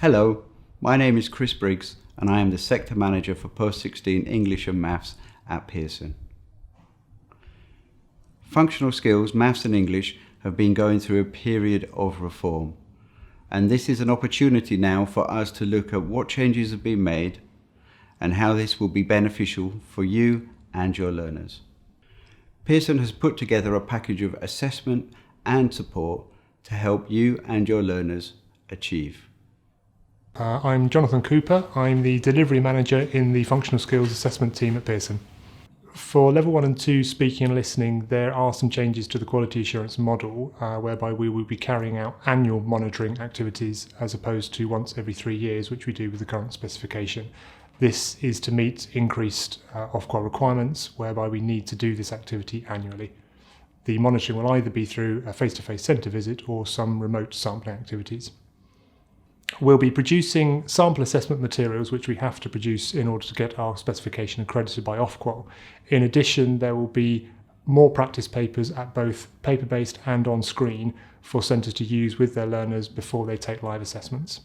Hello, my name is Chris Briggs and I am the Sector Manager for Post-16 English and Maths at Pearson. Functional skills, maths and English have been going through a period of reform, and this is an opportunity now for us to look at what changes have been made and how this will be beneficial for you and your learners. Pearson has put together a package of assessment and support to help you and your learners achieve. I'm Jonathan Cooper. I'm the Delivery Manager in the Functional Skills Assessment team at Pearson. For Level 1 and 2 speaking and listening, there are some changes to the quality assurance model whereby we will be carrying out annual monitoring activities as opposed to once every 3 years, which we do with the current specification. This is to meet increased Ofqual requirements whereby we need to do this activity annually. The monitoring will either be through a face-to-face centre visit or some remote sampling activities. We'll be producing sample assessment materials which we have to produce in order to get our specification accredited by Ofqual. In addition, there will be more practice papers at both paper-based and on screen for centres to use with their learners before they take live assessments.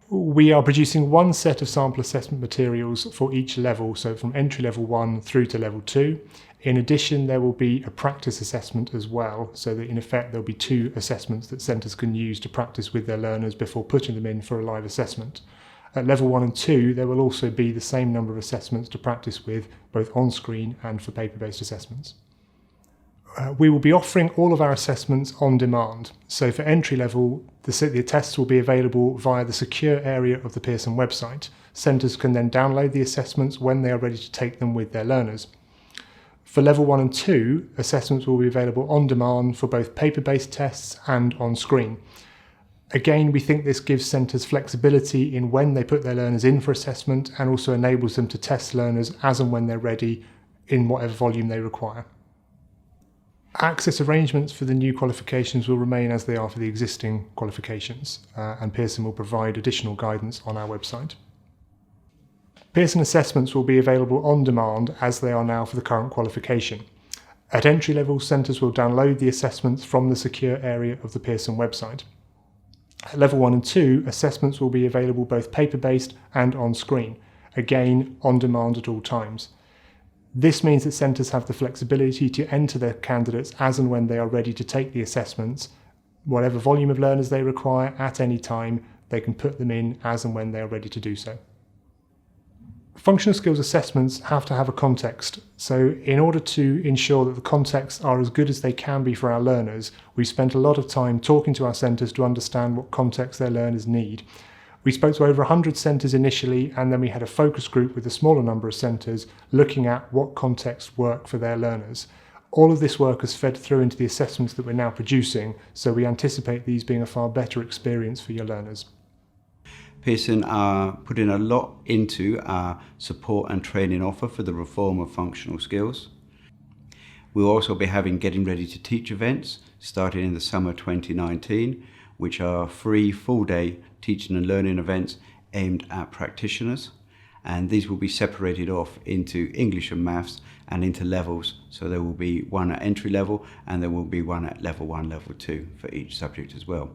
We are producing one set of sample assessment materials for each level, so from entry level 1 through to level 2. In addition, there will be a practice assessment as well, so that in effect there'll be 2 assessments that centres can use to practice with their learners before putting them in for a live assessment. At level 1 and 2, there will also be the same number of assessments to practice with, both on screen and for paper-based assessments. We will be offering all of our assessments on demand. So for entry level, the tests will be available via the secure area of the Pearson website. Centres can then download the assessments when they are ready to take them with their learners. For level 1 and 2, assessments will be available on demand for both paper-based tests and on screen. Again, we think this gives centres flexibility in when they put their learners in for assessment and also enables them to test learners as and when they're ready in whatever volume they require. Access arrangements for the new qualifications will remain as they are for the existing qualifications, and Pearson will provide additional guidance on our website. Pearson assessments will be available on demand as they are now for the current qualification. At entry level, centres will download the assessments from the secure area of the Pearson website. At level 1 and 2, assessments will be available both paper-based and on screen, again on demand at all times. This means that centres have the flexibility to enter their candidates as and when they are ready to take the assessments. Whatever volume of learners they require at any time, they can put them in as and when they are ready to do so. Functional skills assessments have to have a context, so in order to ensure that the contexts are as good as they can be for our learners, we've spent a lot of time talking to our centres to understand what context their learners need. We spoke to over 100 centres initially, and then we had a focus group with a smaller number of centres looking at what contexts work for their learners. All of this work has fed through into the assessments that we're now producing, so we anticipate these being a far better experience for your learners. Pearson are putting a lot into our support and training offer for the reform of functional skills. We'll also be having Getting Ready to Teach events starting in the summer 2019, which are free full-day teaching and learning events aimed at practitioners, and these will be separated off into English and Maths and into levels, so there will be one at entry level and there will be one at level 1, level 2 for each subject as well.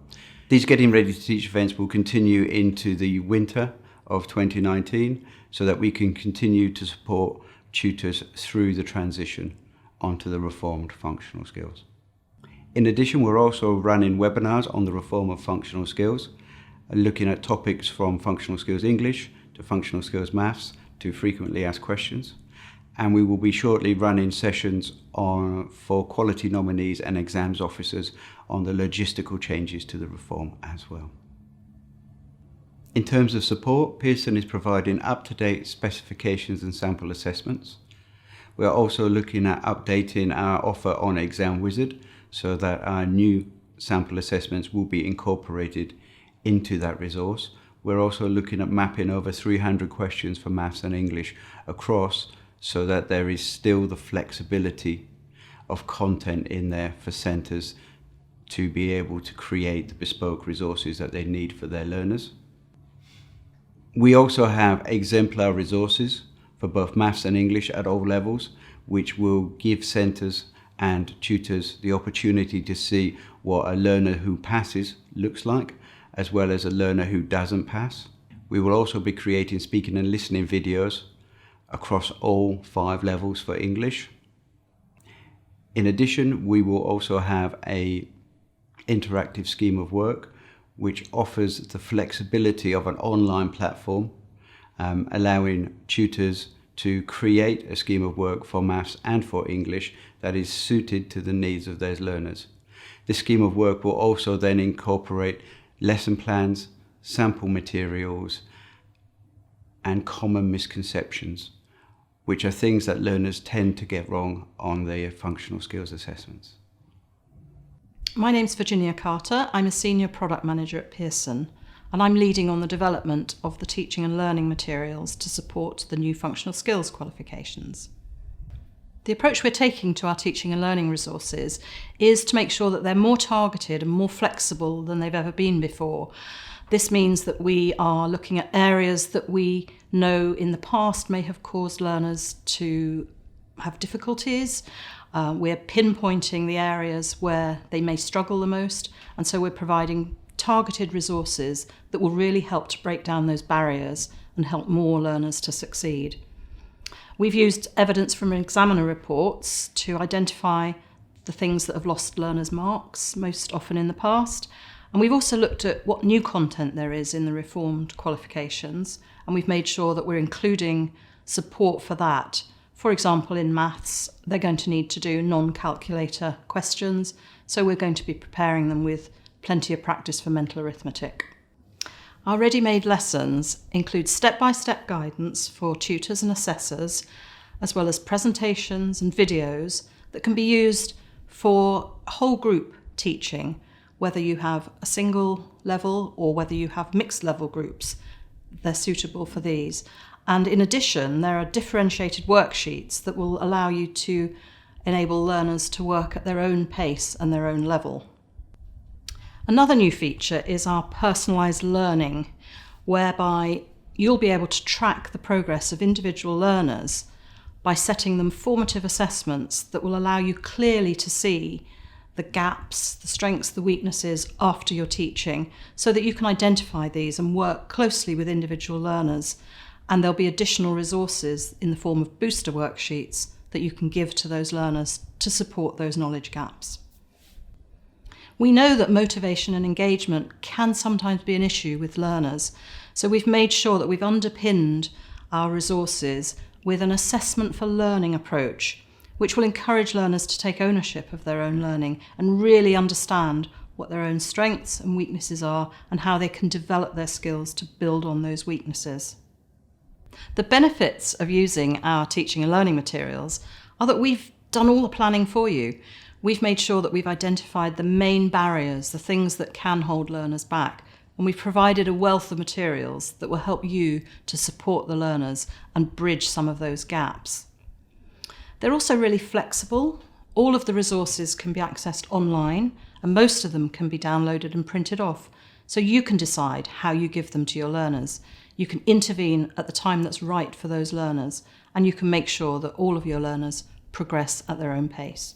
These Getting Ready to Teach events will continue into the winter of 2019 so that we can continue to support tutors through the transition onto the reformed functional skills. In addition, we're also running webinars on the reform of functional skills, looking at topics from functional skills English to functional skills Maths to frequently asked questions. And we will be shortly running sessions for quality nominees and exams officers on the logistical changes to the reform as well. In terms of support, Pearson is providing up-to-date specifications and sample assessments. We are also looking at updating our offer on Exam Wizard so that our new sample assessments will be incorporated into that resource. We're also looking at mapping over 300 questions for Maths and English across so that there is still the flexibility of content in there for centres to be able to create the bespoke resources that they need for their learners. We also have exemplar resources for both Maths and English at all levels, which will give centres and tutors the opportunity to see what a learner who passes looks like as well as a learner who doesn't pass. We will also be creating speaking and listening videos across all 5 levels for English. In addition, we will also have an interactive scheme of work which offers the flexibility of an online platform, allowing tutors to create a scheme of work for maths and for English that is suited to the needs of those learners. This scheme of work will also then incorporate lesson plans, sample materials, and common misconceptions, which are things that learners tend to get wrong on their functional skills assessments. My name's Virginia Carter. I'm a Senior Product Manager at Pearson, and I'm leading on the development of the teaching and learning materials to support the new functional skills qualifications. The approach we're taking to our teaching and learning resources is to make sure that they're more targeted and more flexible than they've ever been before. This means that we are looking at areas that we know in the past may have caused learners to have difficulties. We're pinpointing the areas where they may struggle the most, and so we're providing targeted resources that will really help to break down those barriers and help more learners to succeed. We've used evidence from examiner reports to identify the things that have lost learners' marks most often in the past. And we've also looked at what new content there is in the reformed qualifications, and we've made sure that we're including support for that. For example, in maths, they're going to need to do non-calculator questions, so we're going to be preparing them with plenty of practice for mental arithmetic. Our ready-made lessons include step-by-step guidance for tutors and assessors, as well as presentations and videos that can be used for whole group teaching, whether you have a single level or whether you have mixed level groups. They're suitable for these. And in addition, there are differentiated worksheets that will allow you to enable learners to work at their own pace and their own level. Another new feature is our personalised learning, whereby you'll be able to track the progress of individual learners by setting them formative assessments that will allow you clearly to see the gaps, the strengths, the weaknesses after your teaching, so that you can identify these and work closely with individual learners. And there'll be additional resources in the form of booster worksheets that you can give to those learners to support those knowledge gaps. We know that motivation and engagement can sometimes be an issue with learners, so we've made sure that we've underpinned our resources with an assessment for learning approach, which will encourage learners to take ownership of their own learning and really understand what their own strengths and weaknesses are and how they can develop their skills to build on those weaknesses. The benefits of using our teaching and learning materials are that we've done all the planning for you. We've made sure that we've identified the main barriers, the things that can hold learners back, and we've provided a wealth of materials that will help you to support the learners and bridge some of those gaps. They're also really flexible. All of the resources can be accessed online, and most of them can be downloaded and printed off, so you can decide how you give them to your learners. You can intervene at the time that's right for those learners, and you can make sure that all of your learners progress at their own pace.